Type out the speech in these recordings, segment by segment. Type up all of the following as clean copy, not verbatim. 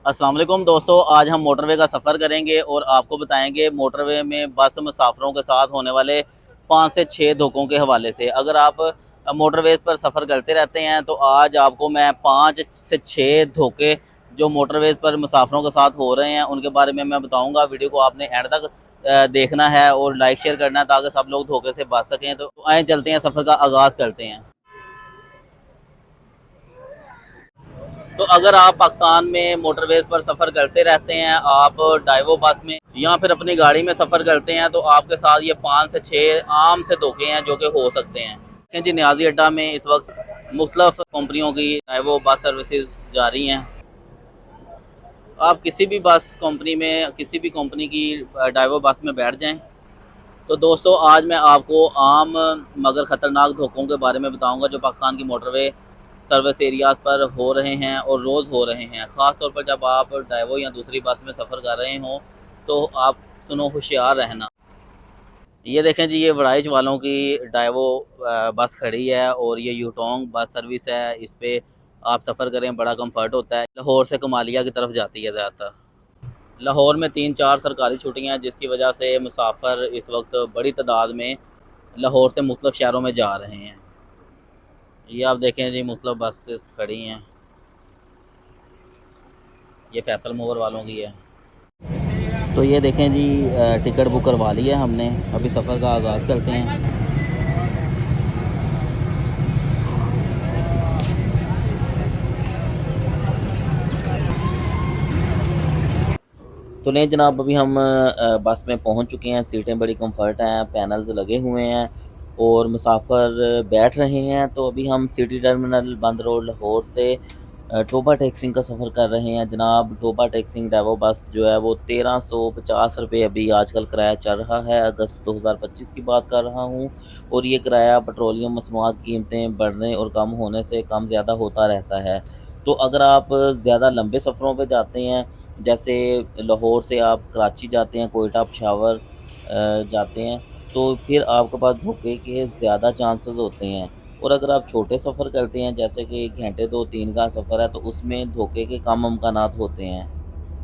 अस्सलाम वालेकुम दोस्तों, आज हम मोटरवे का सफ़र करेंगे और आपको बताएंगे मोटरवे में बस मुसाफरों के साथ होने वाले 5 से 6 धोखों के हवाले से। अगर आप मोटरवेज़ पर सफ़र करते रहते हैं तो आज आपको मैं 5 से 6 धोखे जो मोटरवेज़ पर मुसाफरों के साथ हो रहे हैं उनके बारे में मैं बताऊंगा। वीडियो को आपने एंड तक देखना है और लाइक शेयर करना है ताकि सब लोग धोखे से बच सकें। तो आए चलते हैं, सफ़र का आगाज़ करते हैं। तो अगर आप पाकिस्तान में मोटरवेज पर सफ़र करते रहते हैं, आप डाइवो बस में या फिर अपनी गाड़ी में सफ़र करते हैं तो आपके साथ ये 5 से 6 आम से धोखे हैं जो कि हो सकते हैं। लेकिन जी नियाजी अड्डा में इस वक्त मुख्तलिफ कंपनियों की डाइवो बस सर्विसेज जारी हैं। आप किसी भी बस कंपनी में किसी भी कंपनी की डाइवो बस में बैठ जाएं। तो दोस्तों आज मैं आपको आम मगर ख़तरनाक धोखों के बारे में बताऊंगा जो पाकिस्तान की मोटरवे सर्विस एरियाज़ पर हो रहे हैं और रोज़ हो रहे हैं। ख़ास तौर पर जब आप ड्राइवो या दूसरी बस में सफ़र कर रहे हों तो आप सुनो, होशियार रहना। ये देखें जी, ये वड़ाइच वालों की डाइवो बस खड़ी है और ये यूटोंग बस सर्विस है। इस पर आप सफ़र करें, बड़ा कम्फर्ट होता है। लाहौर से कमालिया की तरफ जाती है ज़्यादातर। लाहौर में 3-4 सरकारी छुट्टियाँ हैं जिसकी वजह से मुसाफिर इस वक्त बड़ी तादाद में लाहौर से मुख्तलिफ शहरों में जा रहे हैं। ये आप देखें जी, मुख्तलिफ बसेस खड़ी हैं। ये फैसल मूवर वालों की है। तो ये देखें जी, टिकट बुक करवा ली है हमने। अभी सफ़र का आगाज़ करते हैं। तो नहीं जनाब, अभी हम बस में पहुंच चुके हैं। सीटें बड़ी कंफर्ट हैं, पैनल्स लगे हुए हैं और मुसाफिर बैठ रहे हैं। तो अभी हम सिटी टर्मिनल बंद रोड लाहौर से टोबा टैक्सिंग का सफ़र कर रहे हैं जनाब। टोबा टैक्सिंग डाइवो बस जो है वो 1350 अभी आजकल किराया चल रहा है। अगस्त 2025 की बात कर रहा हूँ। और ये किराया पेट्रोलियम मसनूआत की कीमतें बढ़ने और कम होने से कम ज़्यादा होता रहता है। तो अगर आप ज़्यादा लंबे सफ़रों पे जाते हैं, जैसे लाहौर से आप कराची जाते हैं, कोयटा, पेशावर जाते हैं, तो फिर आपके पास धोखे के ज़्यादा चांसेस होते हैं। और अगर आप छोटे सफ़र करते हैं, जैसे कि घंटे 2-3 का सफ़र है, तो उसमें धोखे के कम इम्कानात होते हैं।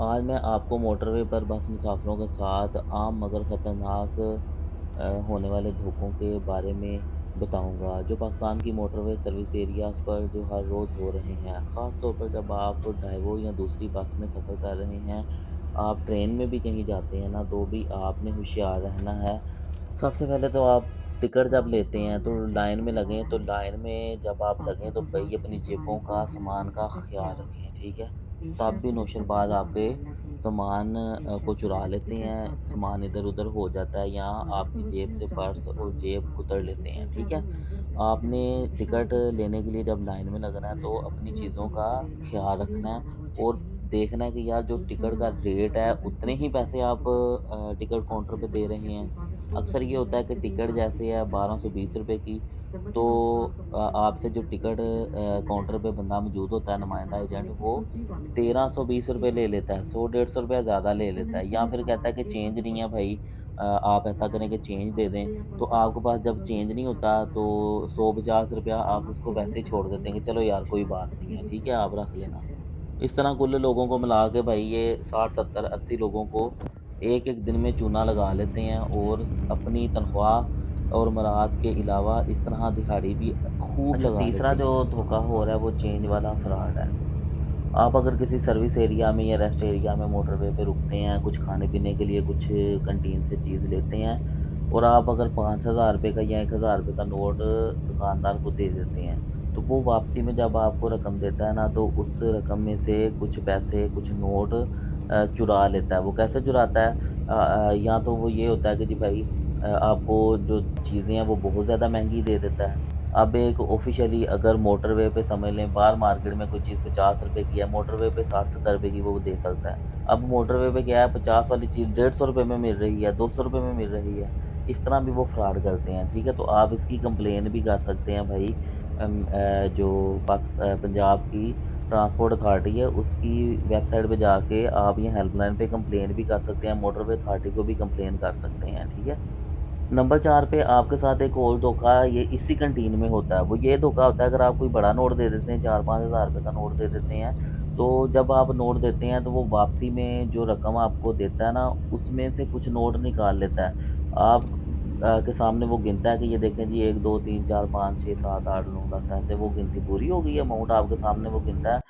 आज मैं आपको मोटरवे पर बस मुसाफिरों के साथ आम मगर ख़तरनाक होने वाले धोखों के बारे में बताऊंगा जो पाकिस्तान की मोटरवे सर्विस एरियाज़ पर जो हर रोज़ हो रहे हैं। ख़ास तौर पर जब आप ड्राइवो या दूसरी बस में सफ़र कर रहे हैं, आप ट्रेन में भी कहीं जाते हैं ना, तो भी आपने होशियार रहना है। सबसे पहले तो आप टिकट जब लेते हैं तो लाइन में लगें। तो लाइन में जब आप लगें तो भई अपनी जेबों का, सामान का ख़्याल रखें, ठीक है? तब भी नौशरबाज़ आपके सामान को चुरा लेते हैं, सामान इधर-उधर हो जाता है या आपकी जेब से पर्स और जेब कुतर लेते हैं, ठीक है? आपने टिकट लेने के लिए जब लाइन में लगना है तो अपनी चीज़ों का ख़्याल रखना है और देखना है कि यार जो टिकट का रेट है उतने ही पैसे आप टिकट काउंटर पे दे रहे हैं। अक्सर ये होता है कि टिकट जैसे है 1220 रुपए की, तो आपसे जो टिकट काउंटर पे बंदा मौजूद होता है, नुमाइंदा एजेंट, वो 1320 रुपए ले लेता है, 100-150 रुपया ज़्यादा ले लेता है। या फिर कहता है कि चेंज नहीं है भाई, आप ऐसा करें कि चेंज दे दें। तो आपके पास जब चेंज नहीं होता तो 150 रुपया आप उसको वैसे ही छोड़ देते हैं कि चलो यार कोई बात नहीं है, ठीक है, आप रख लेना। इस तरह कुल लोगों को मिला के भाई ये 60, 70, 80 लोगों को एक-एक दिन में चूना लगा लेते हैं और अपनी तनख्वाह और मराद के अलावा इस तरह दिहाड़ी भी खूब लगा लेते हैं। तीसरा जो धोखा हो रहा है वो चेंज वाला फ्रॉड है। आप अगर किसी सर्विस एरिया में या रेस्ट एरिया में मोटरवे पे रुकते हैं, कुछ खाने पीने के लिए कुछ कैंटीन से चीज़ लेते हैं और आप अगर 5,000 रुपये का या 1,000 रुपये का नोट दुकानदार को दे देते हैं, तो वो वापसी में जब आपको रकम देता है ना, तो उस रकम में से कुछ पैसे, कुछ नोट चुरा लेता है। वो कैसे चुराता है? या तो वो ये होता है कि जी भाई, आपको जो चीज़ें हैं वो बहुत ज़्यादा महंगी दे देता है। अब एक ऑफ़िशियली अगर मोटरवे पे समझ लें, बाहर मार्केट में कोई चीज़ 50 रुपए की है, मोटरवे पे 60-70 रुपए की वो दे सकता है। अब मोटरवे पे क्या है, 50 वाली चीज़ 150 रुपए में मिल रही है, 200 रुपए में मिल रही है। इस तरह भी वो फ्रॉड करते हैं, ठीक है? तो आप इसकी कंप्लेन भी कर सकते हैं भाई। जो पंजाब की ट्रांसपोर्ट अथॉरिटी है उसकी वेबसाइट पे जाके आप ये हेल्पलाइन पे कंप्लेन भी कर सकते हैं, मोटरवे अथॉरिटी को भी कंप्लेन कर सकते हैं, ठीक है? नंबर 4 पे आपके साथ एक और धोखा ये इसी कैंटीन में होता है। वो ये धोखा होता है, अगर आप कोई बड़ा नोट दे देते हैं, 4-5 हज़ार रुपए का नोट दे देते हैं, तो जब आप नोट देते हैं तो वो वापसी में जो रकम आपको देता है ना, उसमें से कुछ नोट निकाल लेता है। आप के सामने वो गिनता है कि ये देखें जी 1, 2, 3, 4, 5, 6, 7, 8, 9, 10 ऐसे वो गिनती पूरी हो गई है, अमाउंट आपके सामने वो गिनता है।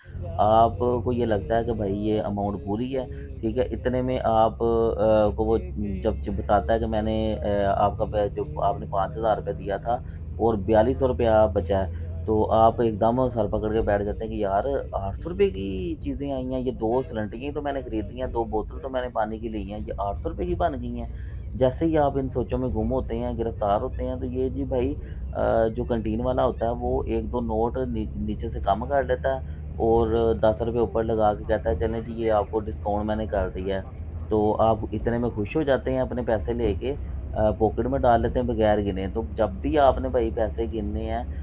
आपको ये लगता है कि भाई ये अमाउंट पूरी है, ठीक है? इतने में आप को वो जब बताता है कि मैंने आपका जो आपने ₹5000 दिया था और ₹4200 बचा है। तो आप एकदम सर पकड़ के बैठ जाते हैं कि यार ₹800 की चीज़ें आई हैं, ये 2 सिलेंडरें तो मैंने खरीदी हैं, 2 बोतल तो मैंने पानी की ली हैं, ये ₹800 की बन गई हैं। जैसे ही आप इन सोचों में गुम होते हैं, गिरफ्तार होते हैं, तो ये जी भाई जो कैंटीन वाला होता है वो 1-2 नोट नीचे से कम कर लेता है और ₹10 ऊपर लगा के कहता है चलें जी ये आपको डिस्काउंट मैंने कर दिया है। तो आप इतने में खुश हो जाते हैं अपने पैसे लेके पॉकेट में डाल लेते हैं बगैर गिने। तो जब भी आपने भाई पैसे गिनने हैं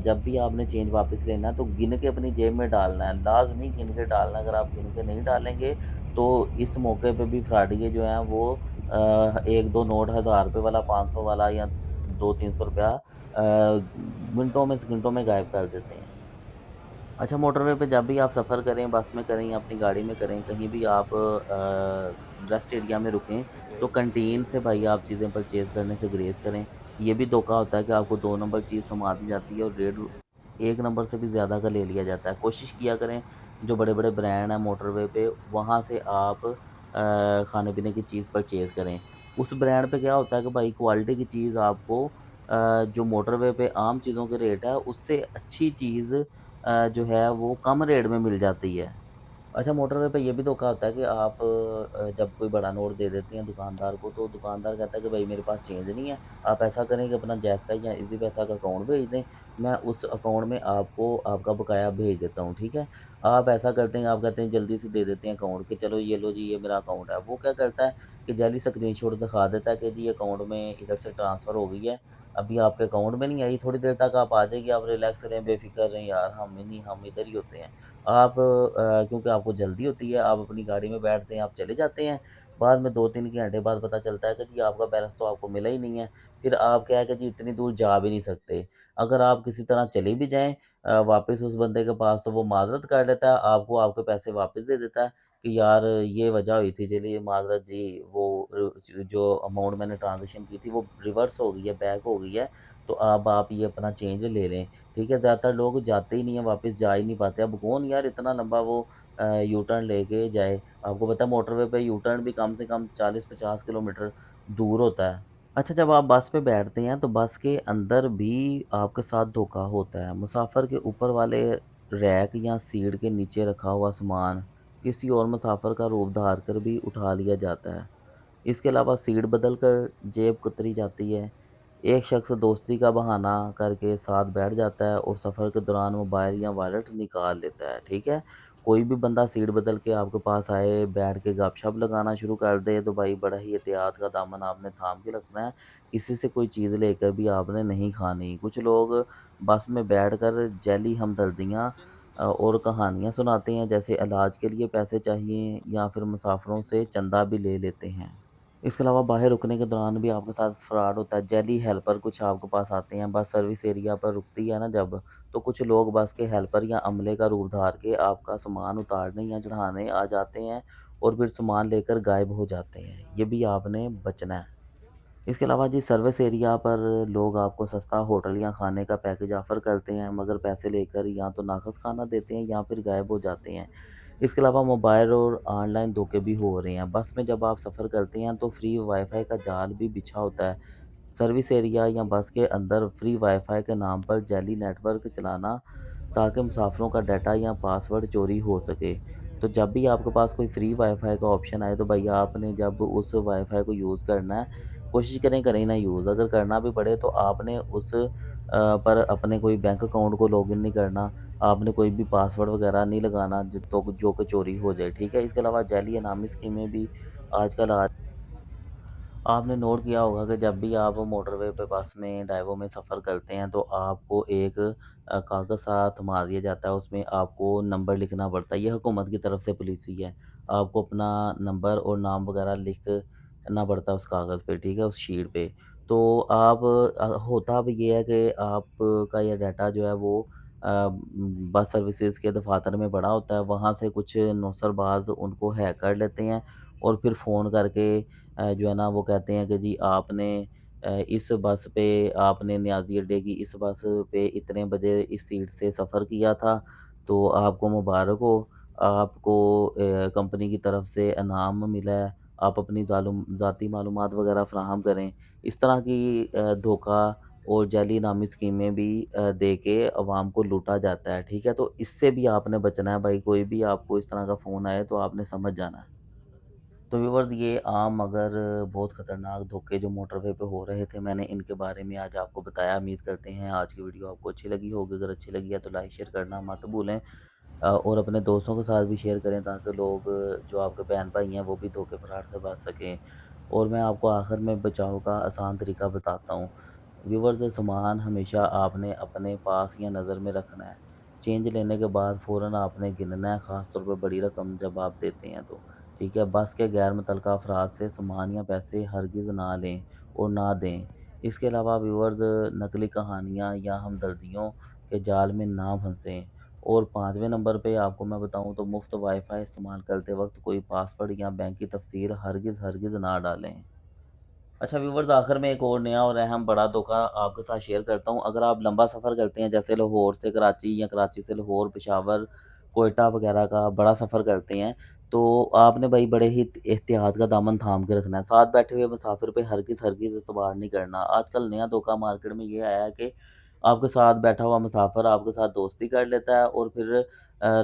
जब भी आपने चेंज वापस लेना है तो गिन के अपनी जेब में डालना है, लाज़मी गिन के डालना है, अगर आप गिन के नहीं डालेंगे तो इस मौके पे भी फ्रॉडिये जो हैं वो 1-2 नोट ₹1000 वाला, 500 वाला या 200-300 मिनटों में, सेकंडों में गायब कर देते हैं। अच्छा, मोटरवे पे जब भी आप सफ़र करें, बस में करें या अपनी गाड़ी में करें, कहीं भी आप रेस्ट एरिया में रुकें, तो कैंटीन से भाई आप चीज़ें परचेज़ करने से गुरेज़ करें। ये भी धोखा होता है कि आपको 2 नंबर चीज़ थमा दी जाती है और रेट 1 नंबर से भी ज़्यादा का ले लिया जाता है। कोशिश किया करें, जो बड़े-बड़े ब्रांड हैं मोटरवे पे, वहाँ से आप खाने-पीने की चीज़ परचेज़ करें। उस ब्रांड पे क्या होता है कि भाई क्वालिटी की चीज़ आपको जो मोटरवे पे आम चीज़ों के रेट है, उससे अच्छी चीज़ जो है वो कम रेट में मिल जाती है। अच्छा, मोटरवे पे ये भी धोखा होता है कि आप जब कोई बड़ा नोट दे देती हैं दुकानदार को, तो दुकानदार कहता है कि भई मेरे पास चेंज नहीं है। आप ऐसा करें कि अपना जैज़ का या ईज़ी पैसा का अकाउंट भेज दें, मैं उस अकाउंट में आपको आपका बकाया भेज देता हूँ, ठीक है? आप ऐसा करते हैं, आप कहते हैं जल्दी से दे देते हैं अकाउंट कि चलो ये लो जी, ये मेरा अकाउंट है। वो क्या करता है कि जाली स्क्रीनशॉट दिखा देता है कि जी अकाउंट में इधर से ट्रांसफ़र हो गई है, अभी आपके अकाउंट में नहीं आई, थोड़ी देर तक आप आ जाएगी, आप रिलैक्स रहें, बेफ़िक्र रहें यार, हम नहीं, हम इधर ही होते हैं। आप क्योंकि आपको जल्दी होती है, आप अपनी गाड़ी में बैठते हैं, आप चले जाते हैं। बाद में 2-3 घंटे बाद पता चलता है कि जी आपका बैलेंस तो आपको मिला ही नहीं है। फिर आप क्या है कि जी इतनी दूर जा भी नहीं सकते। अगर आप किसी तरह चले भी जाएँ वापस उस बंदे के पास तो वो माज़रत कर लेता है, आपको आपके पैसे वापस दे देता है कि यार ये वजह हुई थी, चलिए माज़रत जी, वो जो अमाउंट मैंने ट्रांज़ैक्शन की थी वो रिवर्स हो गई है, बैक हो गई है, तो अब आप ये अपना चेंज ले लें। ठीक है, ज़्यादातर लोग जाते ही नहीं हैं, वापस जा ही नहीं पाते। अब कौन यार इतना लंबा वो यू टर्न लेके जाए। आपको पता है मोटरवे पे यू टर्न भी कम से कम 40-50 किलोमीटर दूर होता है। अच्छा, जब आप बस पे बैठते हैं तो बस के अंदर भी आपके साथ धोखा होता है। मुसाफ़िर के ऊपर वाले रैक या सीट के नीचे रखा हुआ सामान किसी और मुसाफ़िर का रूप धार कर भी उठा लिया जाता है। इसके अलावा सीट बदल कर जेब कतरी जाती है। एक शख्स दोस्ती का बहाना करके साथ बैठ जाता है और सफ़र के दौरान मोबाइल या वॉलेट निकाल लेता है, ठीक है? कोई भी बंदा सीट बदल के आपके पास आए, बैठ के गपशप लगाना शुरू कर दे, तो भाई बड़ा ही एहतियात का दामन आपने थाम के रखना है। किसी से कोई चीज़ लेकर भी आपने नहीं खानी। कुछ लोग बस में बैठकर जैली हमदर्दियाँ और कहानियाँ सुनाते हैं, जैसे इलाज के लिए पैसे चाहिए या फिर मुसाफ़िरों से चंदा भी ले लेते हैं। इसके अलावा बाहर रुकने के दौरान भी आपके साथ फ्रॉड होता है। जेली हेल्पर कुछ आपके पास आते हैं, बस सर्विस एरिया पर रुकती है ना जब, तो कुछ लोग बस के हेल्पर या अमले का रूप धार के आपका सामान उतारने या चढ़ाने आ जाते हैं और फिर सामान लेकर गायब हो जाते हैं। ये भी आपने बचना है। इसके अलावा जी सर्विस एरिया पर लोग आपको सस्ता होटल या खाने का पैकेज ऑफ़र करते हैं, मगर पैसे लेकर या तो नाक़स खाना देते हैं या फिर गायब हो जाते हैं। इसके अलावा मोबाइल और ऑनलाइन धोखे भी हो रहे हैं। बस में जब आप सफ़र करते हैं तो फ्री वाईफ़ाई का जाल भी बिछा होता है। सर्विस एरिया या बस के अंदर फ्री वाईफ़ाई के नाम पर जाली नेटवर्क चलाना ताकि मुसाफिरों का डाटा या पासवर्ड चोरी हो सके। तो जब भी आपके पास कोई फ्री वाईफ़ाई का ऑप्शन आए तो भैया आपने जब उस वाईफ़ाई को यूज़ करना है, कोशिश करें करें ना यूज़। अगर करना भी पड़े तो आपने उस पर अपने कोई बैंक अकाउंट को लॉगिन नहीं करना, आपने कोई भी पासवर्ड वगैरह नहीं लगाना जो कि चोरी हो जाए, ठीक है? इसके अलावा जाली इनामी स्कीमें भी आजकल आ आपने नोट किया होगा कि जब भी आप मोटरवे पे बस में, ड्राइवों में सफ़र करते हैं, तो आपको एक कागज़ सा थमा दिया जाता है, उसमें आपको नंबर लिखना पड़ता है। ये हुकूमत की तरफ से पॉलिसी है। आपको अपना नंबर और नाम वगैरह लिखना पड़ता है उस कागज़ पे, ठीक है? उस शीट पे। तो आप होता अब ये है कि आपका ये डाटा जो है वो बस सर्विसेज के दफ़ातर में पड़ा होता है, वहाँ से कुछ नौसरबाज उनको हैक कर लेते हैं और फिर फ़ोन करके जो है ना वो कहते हैं कि जी आपने इस बस पे आपने नियाज़ी अड्डे की इस बस पे इतने बजे इस सीट से सफ़र किया था, तो आपको मुबारक हो, आपको कंपनी की तरफ से इनाम मिला है, आप अपनी ज़ाती मालूमात वगैरह फ़राहम करें। इस तरह की धोखा और जाली नामी स्कीमें भी दे के अवाम को लूटा जाता है, ठीक है? तो इससे भी आपने बचना है भाई, कोई भी आपको इस तरह का फ़ोन आए तो आपने समझ जाना है। तो व्यूअर्स ये आम मगर बहुत ख़तरनाक धोखे जो मोटरवे पे हो रहे थे, मैंने इनके बारे में आज आपको बताया। उम्मीद करते हैं आज की वीडियो आपको अच्छी लगी होगी। अगर अच्छी लगी है तो लाइक शेयर करना मत भूलें और अपने दोस्तों के साथ भी शेयर करें ताकि लोग जो आपके बहन-भाई हैं वो भी धोखे-फराड से बच सकें। और मैं आपको आखिर में बचाव का आसान तरीका बताता हूँ। व्यूअर्स सामान हमेशा आपने अपने पास या नज़र में रखना है। चेंज लेने के बाद फ़ौरन आपने गिनना है, ख़ास तौर पे बड़ी रकम जब आप देते हैं तो। ठीक है? बस के गैर मुतल्लिक़ा अफ़राद से सामान या पैसे हरगिज़ ना लें और ना दें। इसके अलावा व्यूअर्स नकली कहानियाँ या हमदर्दियों के जाल में ना फंसें। और 5वें नंबर पे आपको मैं बताऊँ तो मुफ़्त वाईफ़ाई इस्तेमाल करते वक़्त कोई पासवर्ड या बैंक की तफ़सील हरगिज़ ना डालें। अच्छा व्यूअर्स आखिर में एक और नया और अहम बड़ा धोखा आपके साथ शेयर करता हूँ। अगर आप लंबा सफ़र करते हैं जैसे लाहौर से कराची या कराची से लाहौर, पेशावर, क्वेटा वगैरह का बड़ा सफ़र करते हैं, तो आपने भाई बड़े ही एहतियात का दामन थाम के रखना है। साथ बैठे हुए मुसाफ़िर पे हरगिज़ एतबार नहीं करना। आजकल नया धोखा मार्केट में ये आया है कि आपके साथ बैठा हुआ मुसाफ़िर आपके साथ दोस्ती कर लेता है और फिर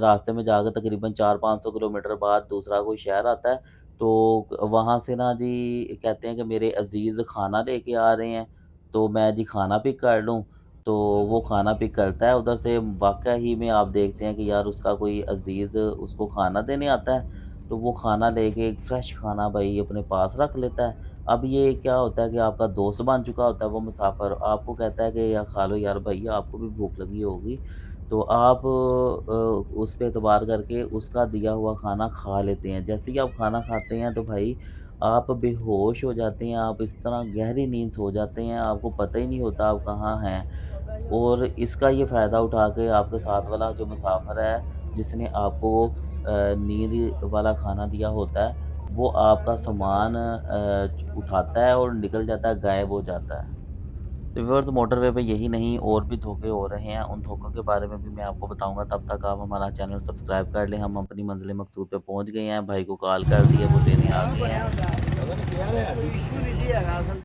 रास्ते में जाकर तकरीबन 400-500 किलोमीटर बाद दूसरा कोई शहर आता है, तो वहाँ से ना जी कहते हैं कि मेरे अज़ीज़ खाना लेके आ रहे हैं, तो मैं जी खाना पिक कर लूँ। तो वो खाना पिक करता है उधर से, वाक़या ही में आप देखते हैं कि यार उसका कोई अज़ीज़ उसको खाना देने आता है, तो वो खाना लेके एक फ्रेश खाना भई अपने पास रख लेता है। अब ये क्या होता है कि आपका दोस्त बन चुका होता है वो मुसाफ़िर, आपको कहता है कि या खा लो यार भैया आपको भी भूख लगी होगी, तो आप उस पे एतबार करके उसका दिया हुआ खाना खा लेते हैं। जैसे ही आप खाना खाते हैं तो भाई आप बेहोश हो जाते हैं, आप इस तरह गहरी नींद सो जाते हैं, आपको पता ही नहीं होता आप कहाँ हैं। और इसका ये फ़ायदा उठा के आपके साथ वाला जो मुसाफ़िर है, जिसने आपको नींद वाला खाना दिया होता है, वो आपका सामान उठाता है और निकल जाता है, गायब हो जाता है। तो व्यूअर्स मोटरवे पे यही नहीं और भी धोखे हो रहे हैं, उन धोखों के बारे में भी मैं आपको बताऊँगा, तब तक आप हमारा चैनल सब्सक्राइब कर लें। हम अपनी मंज़िल मकसूद पे पहुँच गए हैं, भाई को कॉल कर दी है, वो लेने आ गए हैं।